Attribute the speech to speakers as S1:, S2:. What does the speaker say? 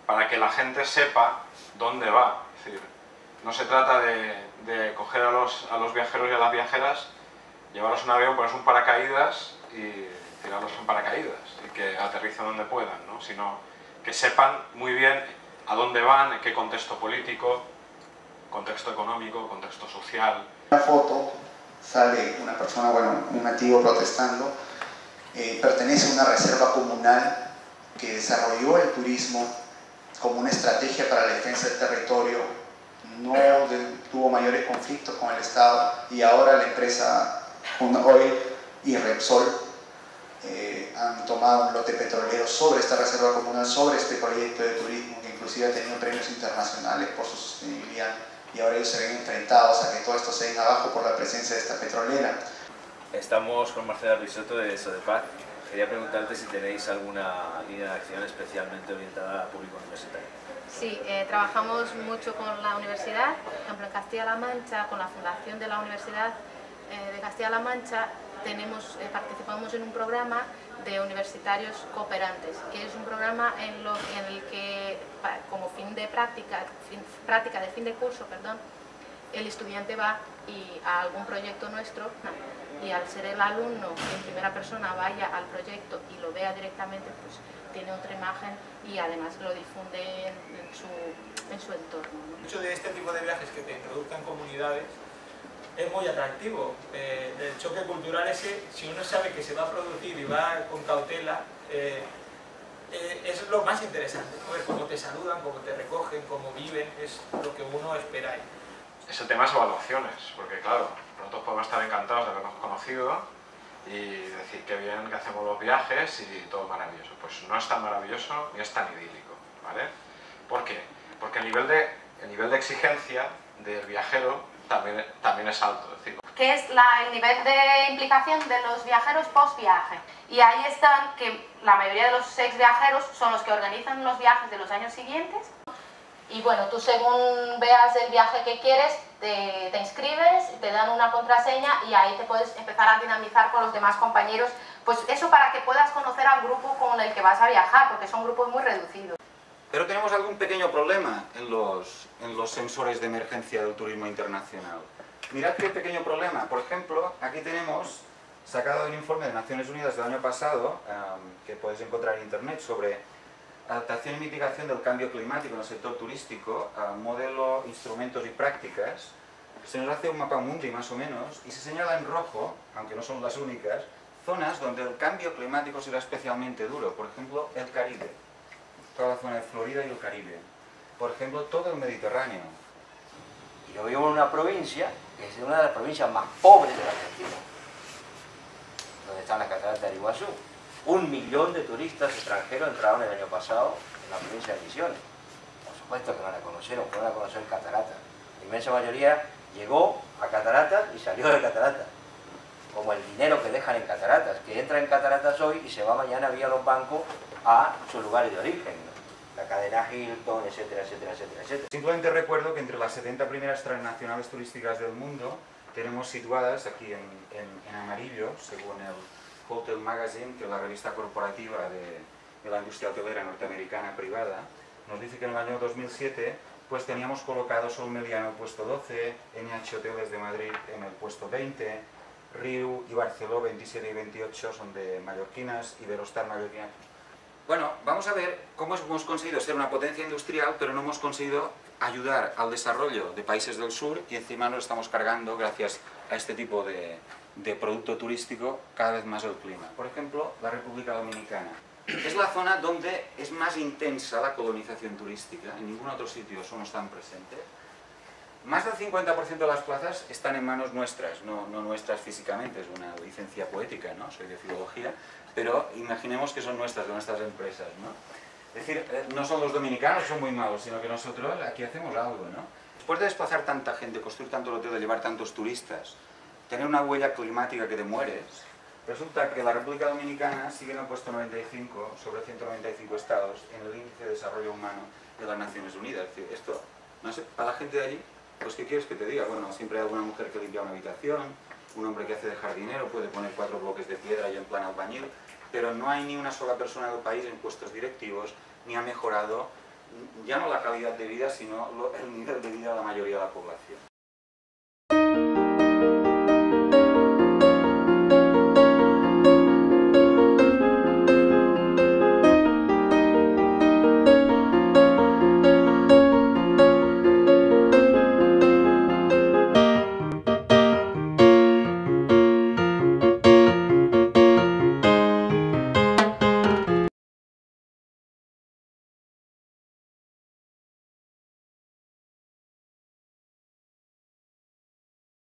S1: para que la gente sepa dónde va. Es decir, no se trata de coger a los viajeros y a las viajeras, llevarlos a un avión, ponerles un paracaídas y tirarlos en paracaídas y que aterricen donde puedan, ¿no? Sino que sepan muy bien a dónde van, en qué contexto político, contexto económico, contexto social.
S2: En la foto sale una persona, bueno, un nativo protestando, pertenece a una reserva comunal que desarrolló el turismo como una estrategia para la defensa del territorio, no tuvo mayores conflictos con el Estado y ahora la empresa Oil y Repsol han tomado un lote petrolero sobre esta reserva comunal, sobre este proyecto de turismo que inclusive ha tenido premios internacionales por su sostenibilidad y ahora ellos se ven enfrentados a que todo esto se venga abajo por la presencia de esta petrolera.
S3: Estamos con Marcela Risotto de Sodepar. Quería preguntarte si tenéis alguna línea de acción especialmente orientada al público universitario.
S4: Sí, trabajamos mucho con la universidad, por ejemplo en Castilla-La Mancha, con la fundación de la Universidad de Castilla-La Mancha, participamos en un programa de universitarios cooperantes, que es un programa en el que, como práctica de fin de curso, el estudiante va a algún proyecto nuestro y al ser el alumno que en primera persona vaya al proyecto y lo vea directamente, pues tiene otra imagen y además lo difunde en su entorno, ¿no?
S5: Mucho de este tipo de viajes que te introduzcan comunidades es muy atractivo. El choque cultural ese, si uno sabe que se va a producir y va con cautela, es lo más interesante, ¿no? Ver cómo te saludan, cómo te recogen, cómo viven, es lo que uno espera ahí.
S1: Ese tema es evaluaciones, porque claro, nosotros podemos estar encantados de habernos conocido y decir qué bien que hacemos los viajes y todo maravilloso. Pues no es tan maravilloso ni es tan idílico, ¿vale? ¿Por qué? Porque el nivel de exigencia del viajero también es alto. Es decir,
S6: que es el nivel de implicación de los viajeros post-viaje. Y ahí están que la mayoría de los ex viajeros son los que organizan los viajes de los años siguientes. Y bueno, tú según veas el viaje que quieres, te inscribes, te dan una contraseña y ahí te puedes empezar a dinamizar con los demás compañeros. Pues eso para que puedas conocer al grupo con el que vas a viajar, porque son grupos muy reducidos.
S7: Pero tenemos algún pequeño problema en los sensores de emergencia del turismo internacional. Mirad qué pequeño problema. Por ejemplo, aquí tenemos sacado un informe de Naciones Unidas del año pasado, que podéis encontrar en internet, sobre adaptación y mitigación del cambio climático en el sector turístico, modelo, instrumentos y prácticas. Se nos hace un mapa mundi más o menos y se señala en rojo, aunque no son las únicas, zonas donde el cambio climático será especialmente duro. Por ejemplo, el Caribe, toda la zona de Florida y el Caribe. Por ejemplo, todo el Mediterráneo.
S8: Yo vivo en una provincia que es una de las provincias más pobres de la Argentina, donde están las cataratas del Iguazú. 1 millón de turistas extranjeros entraron el año pasado en la provincia de Misiones. Por supuesto que no la conocieron, fueron a conocer cataratas. La inmensa mayoría llegó a cataratas y salió de cataratas. Como el dinero que dejan en cataratas, que entra en cataratas hoy y se va mañana vía los bancos a sus lugares de origen, ¿no? La cadena Hilton, etcétera, etcétera, etcétera, etcétera.
S7: Simplemente recuerdo que entre las 70 primeras transnacionales turísticas del mundo tenemos situadas aquí en amarillo, según el Hotel Magazine, que es la revista corporativa de la industria hotelera norteamericana privada, nos dice que en el año 2007 pues teníamos colocado Sol Meliá en el puesto 12, NH Hoteles de Madrid en el puesto 20, Riu y Barceló 27 y 28 son de mallorquinas, Iberostar mallorquina. Bueno, vamos a ver cómo hemos conseguido ser una potencia industrial, pero no hemos conseguido ayudar al desarrollo de países del sur y encima nos estamos cargando, gracias a este tipo de producto turístico, cada vez más el clima. Por ejemplo, la República Dominicana. Es la zona donde es más intensa la colonización turística, en ningún otro sitio somos tan presentes. Más del 50% de las plazas están en manos nuestras, no nuestras físicamente, es una licencia poética, ¿no? Soy de filología, pero imaginemos que son nuestras, de nuestras empresas, ¿no? Es decir, no son los dominicanos, son muy malos, sino que nosotros aquí hacemos algo, ¿no? Después de desplazar tanta gente, construir tanto hotel, de llevar tantos turistas, tener una huella climática que te mueres, resulta que la República Dominicana sigue en el puesto 95 sobre 195 estados en el índice de desarrollo humano de las Naciones Unidas. Es decir, esto, no sé, para la gente de allí, pues ¿qué quieres que te diga? Bueno, siempre hay alguna mujer que limpia una habitación, un hombre que hace de jardinero, puede poner 4 bloques de piedra y en plan albañil, pero no hay ni una sola persona del país en puestos directivos, ni ha mejorado ya no la calidad de vida, sino el nivel de vida de la mayoría de la población.